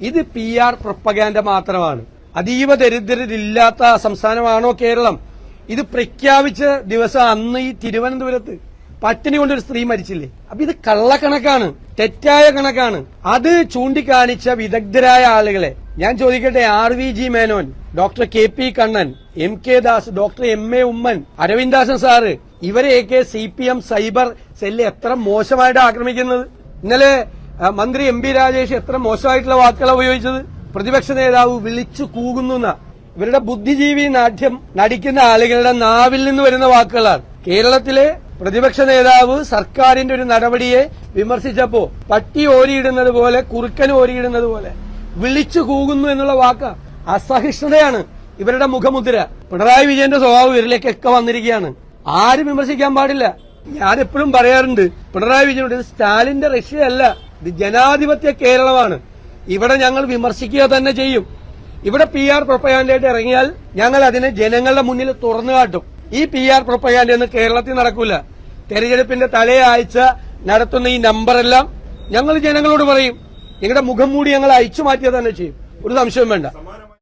ഇത് PR propaganda മാത്രമാണ്. അതീവ ദരിദ്രരില്ലാത്ത സംസ്ഥാനമാണോ കേരളം? ഇത് പ്രഖ്യാപിച്ച ദിവസം അന്ന് ഈ തിരുവനന്തപുരത്ത് പട്ടിണി കൊണ്ടൊരു സ്ത്രീ മരിച്ചില്ലേ? അപ്പൊ ഇത് കള്ളക്കണക്കാണ്, തെറ്റായ കണക്കാണ്. അത് ചൂണ്ടിക്കാണിച്ച വിദഗ്ധരായ ആളുകളെ ഞാൻ ചോദിക്കട്ടെ, RVG Menon, doctor KP Kannan, MK Das, doctor MA Oommen, Aravindasan sir, ഇവരെയൊക്കെ CPM സൈബർ സെല്ല് എത്ര മോശമായിട്ട് ആക്രമിക്കുന്നത്. ഇന്നലെ മന്ത്രി MP രാജേഷ് എത്ര മോശമായിട്ടുള്ള വാക്കുകളാണ് ഉപയോഗിച്ചത്. പ്രതിപക്ഷ നേതാവ് വിളിച്ചു കൂകുന്ന ഇവരുടെ ബുദ്ധിജീവി നാട്യം നടിക്കുന്ന ആളുകളുടെ നാവിൽ നിന്ന് വരുന്ന വാക്കുകളാണ്. കേരളത്തിലെ പ്രതിപക്ഷ നേതാവ് സർക്കാരിന്റെ ഒരു നടപടിയെ വിമർശിച്ചപ്പോ പട്ടി ഓരിയിടുന്നത് പോലെ, കുറുക്കൻ ഓരിയിടുന്നത് പോലെ വിളിച്ചു കൂകുന്നു എന്നുള്ള വാക്ക് അസഹിഷ്ണുതയാണ് ഇവരുടെ മുഖമുദ്ര. പിണറായി വിജയന്റെ സ്വഭാവം ഇവരിലേക്കൊക്കെ വന്നിരിക്കുകയാണ്. ആരും വിമർശിക്കാൻ പാടില്ല. ഞാൻ എപ്പോഴും പറയാറുണ്ട്, പിണറായി വിജയനോട് ഇത് സ്റ്റാലിന്റെ റഷ്യയല്ല, ഇത് ജനാധിപത്യ കേരളമാണ്. ഇവിടെ ഞങ്ങൾ വിമർശിക്കുക തന്നെ ചെയ്യും. ഇവിടെ PR പ്രൊപ്പഗാൻഡയായിട്ട് ഇറങ്ങിയാൽ ഞങ്ങൾ അതിനെ ജനങ്ങളുടെ മുന്നിൽ തുറന്നു കാട്ടും. ഈ PR പ്രൊപ്പഗാൻഡയൊന്നും കേരളത്തിൽ നടക്കൂല. തെരഞ്ഞെടുപ്പിന്റെ തലേയാഴ്ച നടത്തുന്ന ഈ നമ്പറെല്ലാം ഞങ്ങൾ ജനങ്ങളോട് പറയും. നിങ്ങളുടെ മുഖം മൂടി ഞങ്ങൾ അയച്ചു മാറ്റിയാൽ തന്നെ ചെയ്യും. ഒരു സംശയം വേണ്ട.